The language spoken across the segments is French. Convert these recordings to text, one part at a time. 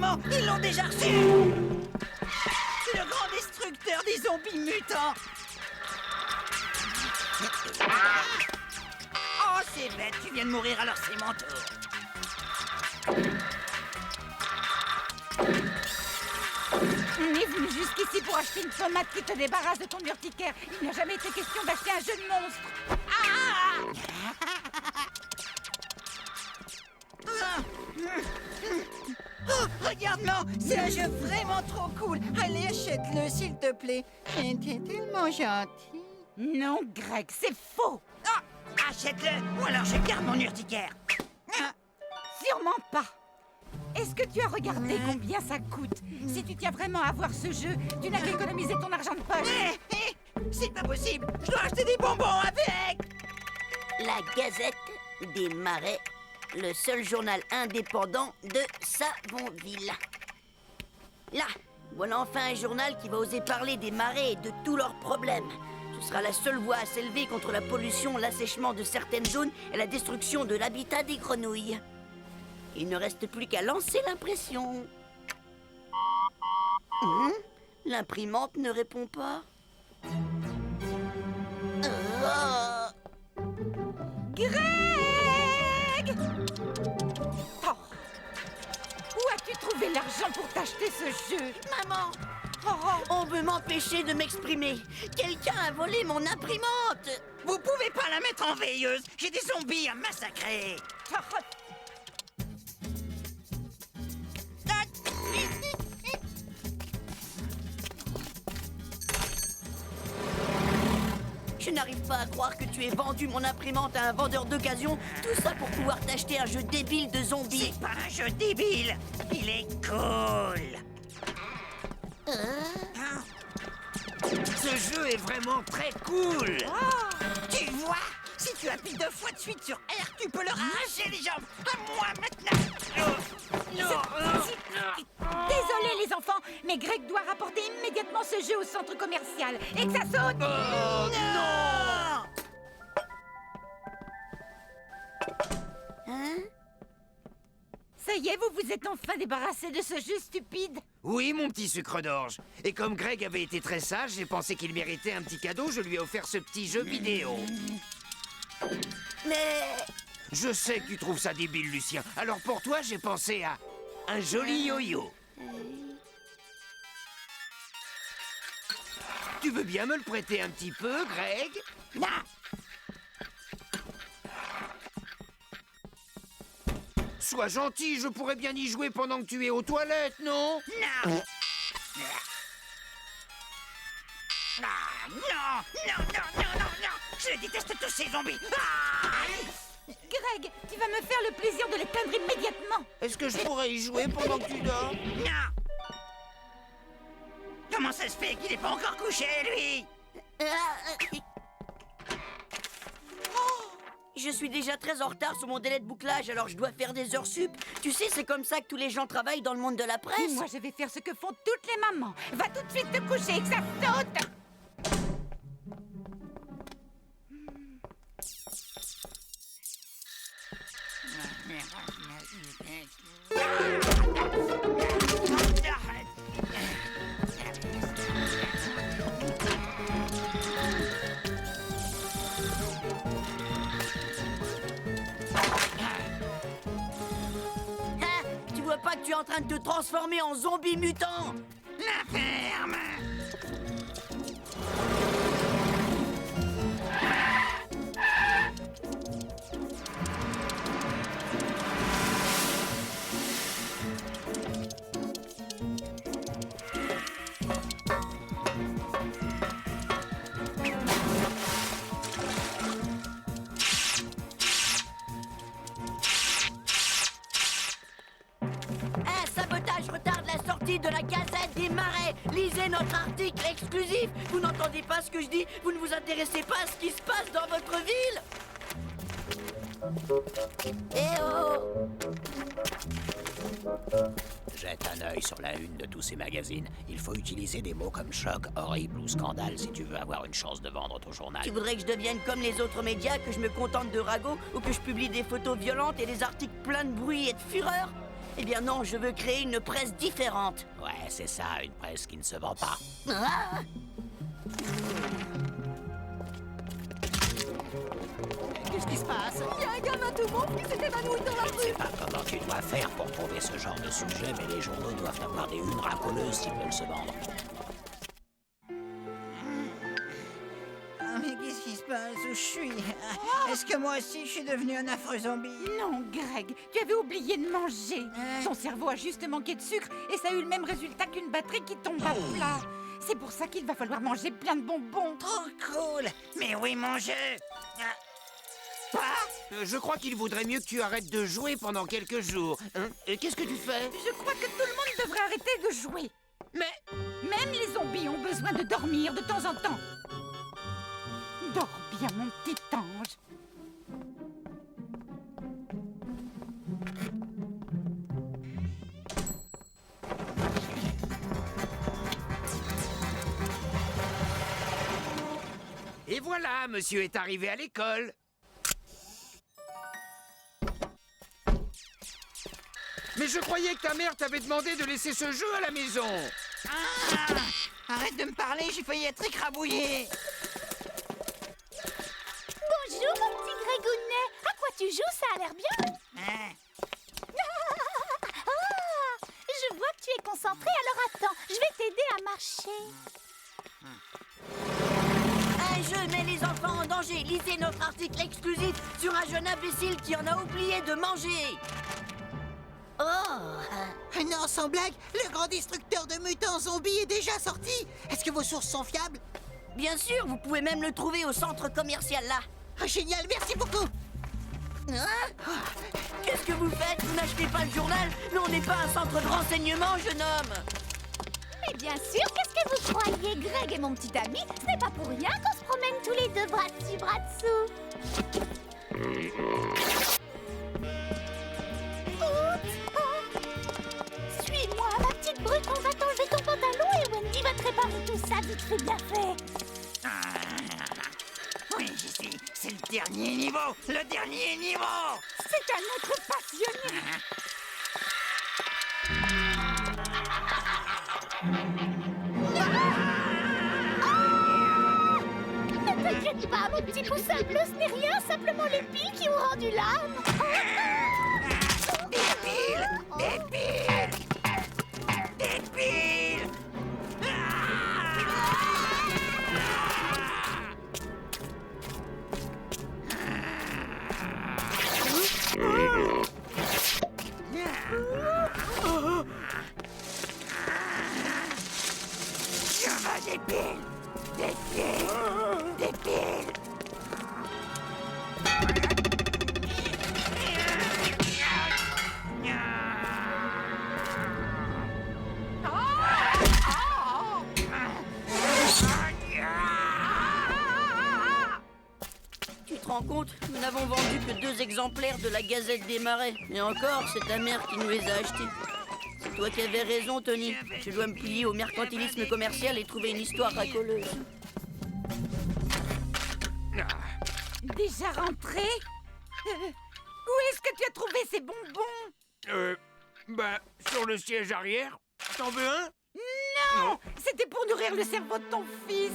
Maman, ils l'ont déjà reçu. C'est le grand destructeur des zombies mutants. Oh, c'est bête, tu viens de mourir, alors c'est mon tour. On est venu jusqu'ici pour acheter une pommade qui te débarrasse de ton urticaire. Il n'a jamais été question d'acheter un jeu de monstre. Oh, regarde-le, c'est un jeu vraiment trop cool. Allez, achète-le, s'il te plaît. T'es tellement gentil. Non, Greg, c'est faux. Ah, achète-le, ou alors je garde mon urticaire. Ah, Sûrement pas. Est-ce que tu as regardé combien ça coûte? Si tu tiens vraiment à avoir ce jeu, tu n'as qu'à économiser ton argent de poche. c'est pas possible, je dois acheter des bonbons avec. La Gazette des Marais, le seul journal indépendant de Savonville. Là, voilà enfin un journal qui va oser parler des marais et de tous leurs problèmes. Ce sera la seule voix à s'élever contre la pollution, l'assèchement de certaines zones et la destruction de l'habitat des grenouilles. Il ne reste plus qu'à lancer l'impression. L'imprimante ne répond pas. Greg! Oh. Où as-tu trouvé l'argent pour t'acheter ce jeu? Maman, on veut m'empêcher de m'exprimer. Quelqu'un a volé mon imprimante. Vous pouvez pas la mettre en veilleuse, j'ai des zombies à massacrer. Je n'arrive pas à croire que tu aies vendu mon imprimante à un vendeur d'occasion. Tout ça pour pouvoir t'acheter un jeu débile de zombies. C'est pas un jeu débile, il est cool. Ce jeu est vraiment très cool. Tu vois, si tu appuies 2 fois de suite sur R, tu peux leur arracher les jambes. À moi maintenant. Désolé les enfants, mais Greg doit rapporter immédiatement ce jeu au centre commercial. Et que ça saute! Non. Ça y est, vous vous êtes enfin débarrassé de ce jeu stupide. Oui, mon petit sucre d'orge. Et comme Greg avait été très sage, j'ai pensé qu'il méritait un petit cadeau, je lui ai offert ce petit jeu vidéo. Mais... Je sais que tu trouves ça débile, Lucien. Alors pour toi, j'ai pensé à un joli yo-yo. Tu veux bien me le prêter un petit peu, Greg? Non. Sois gentil, je pourrais bien y jouer pendant que tu es aux toilettes, non? Non. Ah, non. Je déteste tous ces zombies. Greg, tu vas me faire le plaisir de l'éteindre immédiatement. Est-ce que je pourrais y jouer pendant que tu dors? Non. Comment ça se fait qu'il n'est pas encore couché, lui? Je suis déjà très en retard sur mon délai de bouclage, alors je dois faire des heures sup. Tu sais, c'est comme ça que tous les gens travaillent dans le monde de la Et presse. moi, je vais faire ce que font toutes les mamans. Va tout de suite te coucher et que ça saute. Ah, tu vois pas que tu es en train de te transformer en zombie mutant? La ferme. Un sabotage retarde la sortie de la Gazette des Marais. Lisez notre article exclusif. Vous n'entendez pas ce que je dis? Vous ne vous intéressez pas à ce qui se passe dans votre ville? Eh oh! Jette un œil sur la une de tous ces magazines. Il faut utiliser des mots comme choc, horrible ou scandale si tu veux avoir une chance de vendre ton journal. Tu voudrais que je devienne comme les autres médias, que je me contente de ragots ou que je publie des photos violentes et des articles pleins de bruit et de fureur? Eh bien non, je veux créer une presse différente. Ouais, c'est ça, une presse qui ne se vend pas. Ah! Qu'est-ce qui se passe? Il y a un gamin tout bon qui s'est évanoui dans la Je ne sais rue. pas comment tu dois faire pour trouver ce genre de sujet, mais les journaux doivent avoir des unes racoleuses s'ils veulent se vendre. Ah, mais qu'est-ce qui se passe? Où je suis? Est-ce que moi aussi je suis devenu un affreux zombie? Non, Greg, tu avais oublié de manger. Ton cerveau a juste manqué de sucre et ça a eu le même résultat qu'une batterie qui tombe à plat. C'est pour ça qu'il va falloir manger plein de bonbons. Trop cool! Mais oui, mon jeu! Je crois qu'il vaudrait mieux que tu arrêtes de jouer pendant quelques jours. Hein? Qu'est-ce que tu fais? Je crois que tout le monde devrait arrêter de jouer. Mais... Même les zombies ont besoin de dormir de temps en temps. Dors bien, mon petit ange. Et voilà, monsieur est arrivé à l'école. Mais je croyais que ta mère t'avait demandé de laisser ce jeu à la maison. Arrête de me parler, j'ai failli être écrabouillé! Bonjour, mon petit Grégounet. À quoi tu joues? Ça a l'air bien. Hein? Ah, je vois que tu es concentré, alors attends. Je vais t'aider à marcher. Un jeu met les enfants en danger. Lisez notre article exclusif sur un jeune imbécile qui en a oublié de manger. Oh! Non, sans blague, le grand destructeur de mutants zombies est déjà sorti! Est-ce que vos sources sont fiables? Bien sûr, vous pouvez même le trouver au centre commercial là. Ah, génial, merci beaucoup! Hein? Qu'est-ce que vous faites? Vous n'achetez pas le journal? Nous, on n'est pas un centre de renseignement, jeune homme. Mais bien sûr, qu'est-ce que vous croyez, Greg et mon petit ami? Ce n'est pas pour rien qu'on se promène tous les deux bras dessus, bras dessous. Oups, oh. Suis-moi, ma petite brute, on va t'enlever ton pantalon et Wendy va te préparer tout ça vite fait bien fait. Oui, j'y suis, c'est le dernier niveau! Le dernier niveau! C'est un autre passionné. Ne t'inquiète pas, mon petit poussin bleu, ce n'est rien, simplement les piles qui ont rendu l'âme. Des piles! Des piles! Des piles! Je veux des piles! Des piles! Des piles! Tu te rends compte? Nous n'avons vendu que 2 exemplaires de la Gazette des Marais. Et encore, c'est ta mère qui nous les a achetés. C'est toi qui avais raison, Tony. Je dois me plier au mercantilisme commercial et trouver une histoire racoleuse. Déjà rentré? Où est-ce que tu as trouvé ces bonbons? Sur le siège arrière. T'en veux un? Non! C'était pour nourrir le cerveau de ton fils.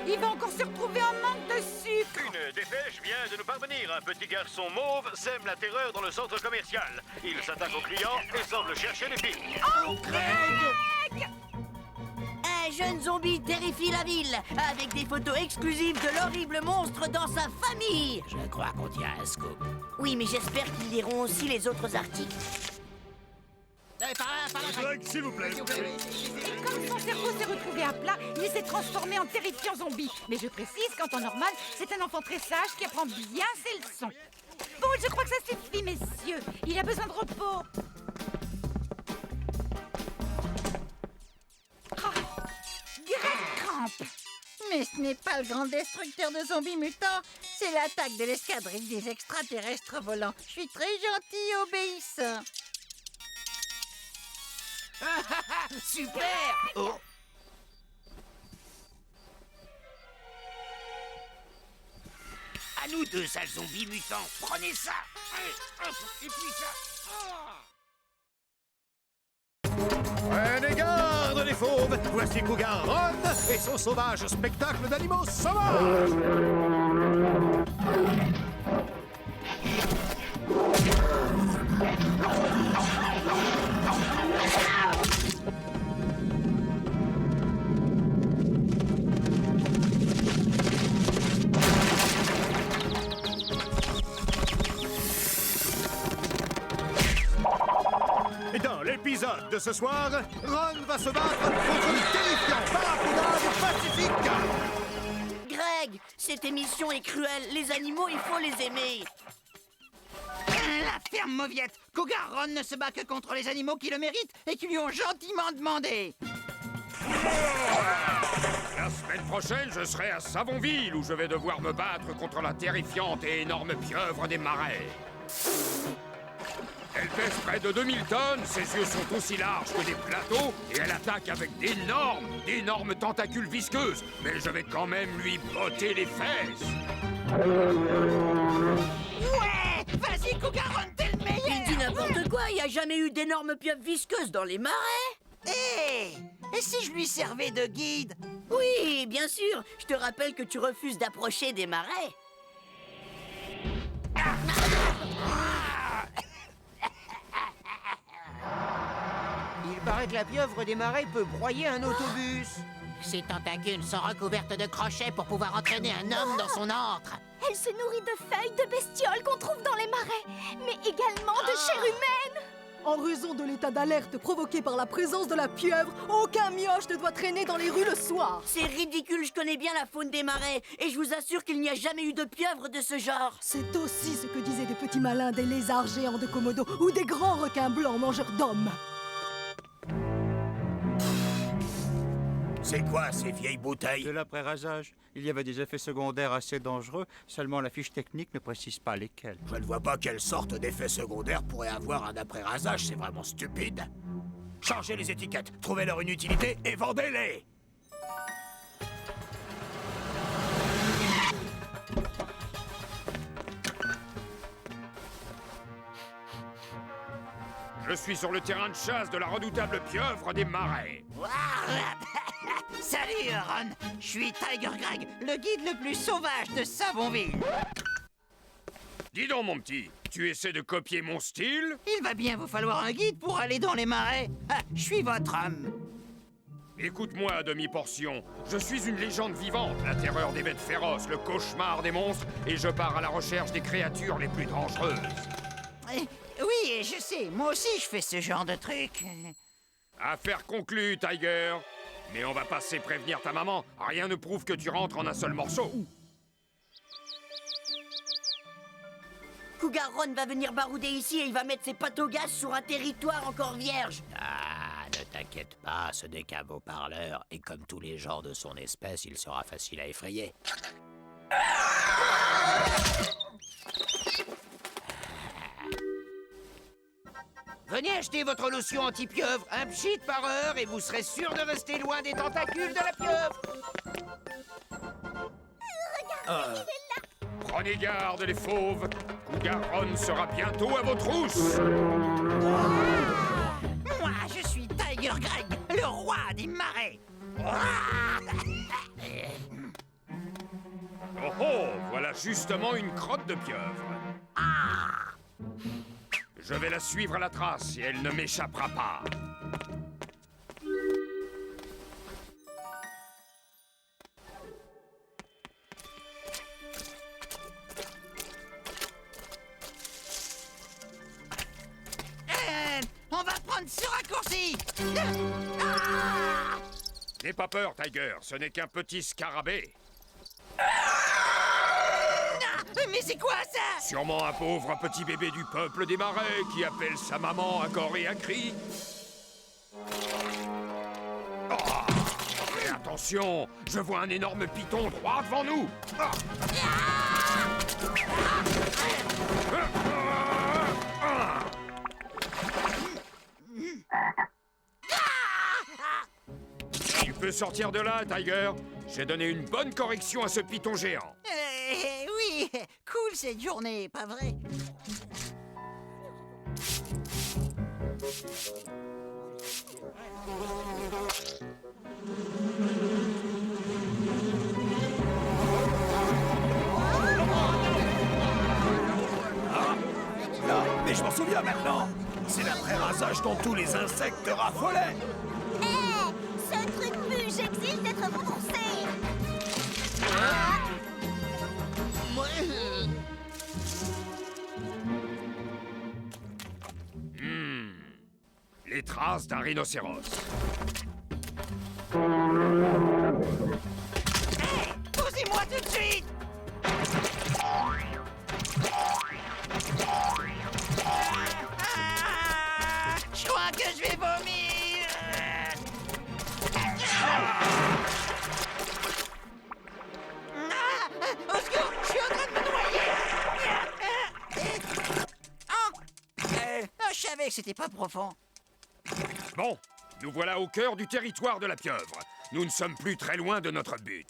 Il va encore se retrouver en manque de sucre. Une dépêche vient de nous parvenir. Un petit garçon mauve sème la terreur dans le centre commercial. Il s'attaque aux clients et semble chercher les piles. Oh, Greg! Un jeune zombie terrifie la ville, avec des photos exclusives de l'horrible monstre dans sa famille. Je crois qu'on tient un scoop. Oui, mais j'espère qu'ils liront aussi les autres articles. S'il vous plaît. Et comme son cerveau s'est retrouvé à plat, il s'est transformé en terrifiant zombie. Mais je précise qu'en temps normal, c'est un enfant très sage qui apprend bien ses leçons. Bon, je crois que ça suffit, messieurs. Il a besoin de repos. Oh, Greg crampe. Mais ce n'est pas le grand destructeur de zombies mutants, c'est l'attaque de l'escadrille des extraterrestres volants. Je suis très gentil et obéissant. Super! Oh. À nous deux, sales zombies mutants. Prenez ça. Allez, hop, et puis ça. Oh. Prenez garde les fauves. Voici Cougar Ron et son sauvage spectacle d'animaux sauvages. Dans l'épisode de ce soir, Ron va se battre contre le terrifiant barracuda du Pacifique. Greg, cette émission est cruelle. Les animaux, il faut les aimer. La ferme mauviette. Cougar Ron ne se bat que contre les animaux qui le méritent et qui lui ont gentiment demandé. La semaine prochaine, je serai à Savonville, où je vais devoir me battre contre la terrifiante et énorme pieuvre des marais. Elle pèse près de 2000 tonnes, ses yeux sont aussi larges que des plateaux, et elle attaque avec d'énormes tentacules visqueuses. Mais je vais quand même lui botter les fesses. Ouais! Vas-y, Cougar Ron, t'es le meilleur! Il dit n'importe quoi, il n'y a jamais eu d'énormes pieuvres visqueuses dans les marais. Hé! Et si je lui servais de guide? Oui, bien sûr. Je te rappelle que tu refuses d'approcher des marais. Il paraît que la pieuvre des marais peut broyer un autobus. Ses tentacules sont recouvertes de crochets pour pouvoir entraîner un homme dans son antre. Elle se nourrit de feuilles de bestioles qu'on trouve dans les marais, mais également de chair humaine. En raison de l'état d'alerte provoqué par la présence de la pieuvre, aucun mioche ne doit traîner dans les rues le soir. C'est ridicule, je connais bien la faune des marais, et je vous assure qu'il n'y a jamais eu de pieuvre de ce genre. C'est aussi ce que disaient des petits malins des lézards géants de Komodo ou des grands requins blancs mangeurs d'hommes. C'est quoi ces vieilles bouteilles? De l'après-rasage. Il y avait des effets secondaires assez dangereux, seulement la fiche technique ne précise pas lesquels. Je ne vois pas quelle sorte d'effet secondaire pourrait avoir un après-rasage, c'est vraiment stupide. Changez les étiquettes, trouvez leur inutilité et vendez-les! Je suis sur le terrain de chasse de la redoutable pieuvre des marais. Salut, Ron. Je suis Tiger Greg, le guide le plus sauvage de Savonville. Dis donc, mon petit, tu essaies de copier mon style? Il va bien vous falloir un guide pour aller dans les marais. Ah, je suis votre homme. Écoute-moi à demi-portion. Je suis une légende vivante, la terreur des bêtes féroces, le cauchemar des monstres, et je pars à la recherche des créatures les plus dangereuses. Oui, je sais. Moi aussi, je fais ce genre de truc. Affaire conclue, Tiger. Mais on va passer prévenir ta maman. Rien ne prouve que tu rentres en un seul morceau. Cougar Ron va venir barouder ici et il va mettre ses pattes au gaz sur un territoire encore vierge. Ah, ne t'inquiète pas, ce n'est qu'un beau parleur, et comme tous les genres de son espèce, il sera facile à effrayer. Venez acheter votre lotion anti-pieuvre, un pchit par heure, et vous serez sûr de rester loin des tentacules de la pieuvre. Prenez garde, les fauves. Cougar Ron sera bientôt à vos trousses. Moi, je suis Tiger Greg, le roi des marais. Oh oh, voilà justement une crotte de pieuvre. Je vais la suivre à la trace et elle ne m'échappera pas. On va prendre ce raccourci. N'aie pas peur, Tiger, ce n'est qu'un petit scarabée. Mais c'est quoi ça? Sûrement un pauvre petit bébé du peuple des marais qui appelle sa maman à corps et à cri. Ah, fais attention, je vois un énorme python droit devant nous. Ah. Tu peux sortir de là, Tiger. J'ai donné une bonne correction à ce python géant. Oui, cool cette journée, pas vrai? mais je m'en souviens maintenant. C'est l'après-rasage dont tous les insectes raffolaient. Hé, ce truc pu, j'exige d'être remboursé. Les traces d'un rhinocéros. Posez-moi tout de suite. Je crois que je vais vomir. Au secours, je suis en train de me noyer. Je savais que c'était pas profond. Bon, nous voilà au cœur du territoire de la pieuvre. Nous ne sommes plus très loin de notre but.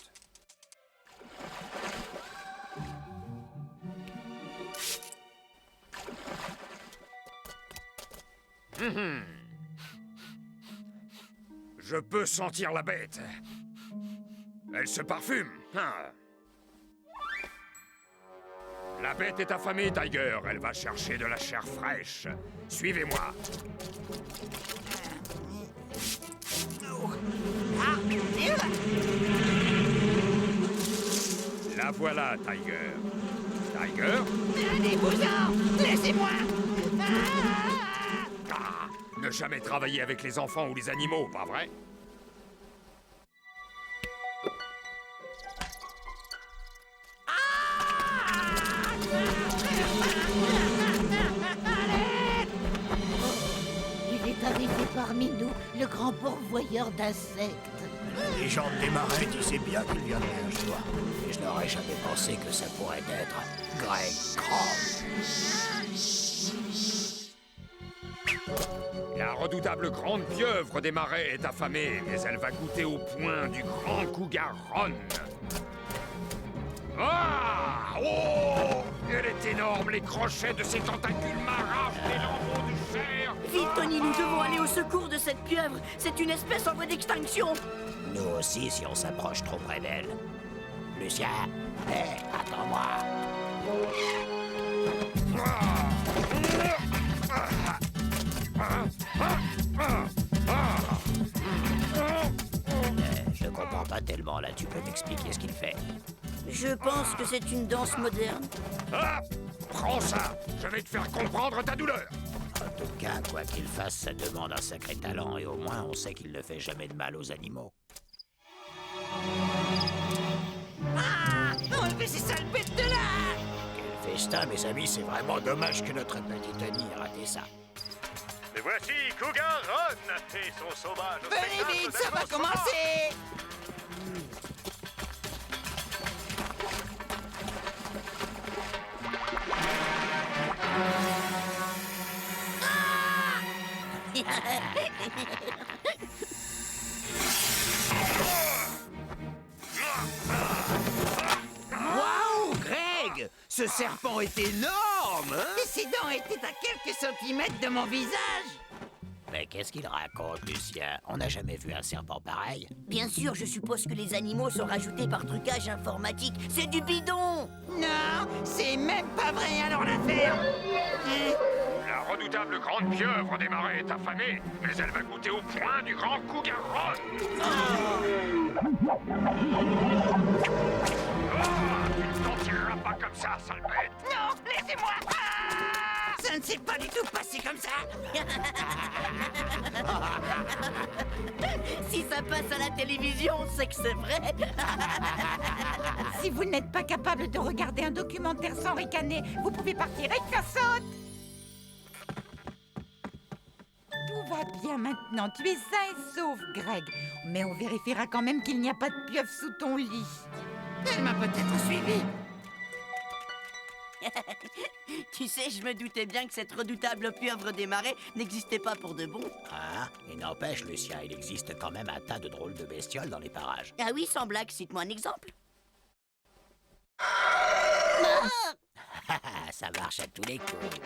Je peux sentir la bête. Elle se parfume. La bête est affamée, Tiger. Elle va chercher de la chair fraîche. Suivez-moi. La voilà, Tiger. Tiger? Allez-vous-en! Laissez-moi! Ne jamais travailler avec les enfants ou les animaux, pas vrai? Il est arrivé parmi nous, le grand pourvoyeur d'insectes. Les gens des marais disaient bien qu'il viendrait un jour. Et je n'aurais jamais pensé que ça pourrait être Greg Crom. La redoutable grande pieuvre des marais est affamée, mais elle va goûter au poing du grand cougar Ron. Ah! Oh! Elle est énorme, les crochets de ses tentacules m'arrachent les lambeaux de chair. Vite, Tony, nous devons aller au secours de cette pieuvre. C'est une espèce en voie d'extinction. Nous aussi, si on s'approche trop près d'elle. Lucien, hé, attends-moi. Je comprends pas tellement, là. Tu peux m'expliquer ce qu'il fait? Je pense que c'est une danse moderne. Ah! Prends ça! Je vais te faire comprendre ta douleur! En tout cas, quoi qu'il fasse, ça demande un sacré talent, et au moins on sait qu'il ne fait jamais de mal aux animaux. Enlevez ces sales bêtes de là! Quel festin, mes amis, c'est vraiment dommage que notre petit Tony ait raté ça. Et voici Cougar Ron et son sauvage. Venez vite, ça va commencer! Waouh, Greg! Ce serpent est énorme, hein? Et ses dents étaient à quelques centimètres de mon visage! Mais qu'est-ce qu'il raconte, Lucien? On n'a jamais vu un serpent pareil. Bien sûr, je suppose que les animaux sont rajoutés par trucage informatique. C'est du bidon! Non, c'est même pas vrai, alors la ferme! La redoutable grande pieuvre des marais est affamée, mais elle va goûter au poing du grand cougar Ron. Tu ne t'en tireras pas comme ça, sale bête. Non, laissez-moi! Ça ne s'est pas du tout passé comme ça! Si ça passe à la télévision, c'est que c'est vrai. Si vous n'êtes pas capable de regarder un documentaire sans ricaner, vous pouvez partir et que ça saute. Tout va bien maintenant. Tu es sain et sauf, Greg. Mais on vérifiera quand même qu'il n'y a pas de pieuvre sous ton lit. Elle m'a peut-être suivi! Tu sais, je me doutais bien que cette redoutable pieuvre des marais n'existait pas pour de bon. Ah, et n'empêche, Lucien, il existe quand même un tas de drôles de bestioles dans les parages. Ah oui, sans blague, cite-moi un exemple. Ça marche à tous les coups.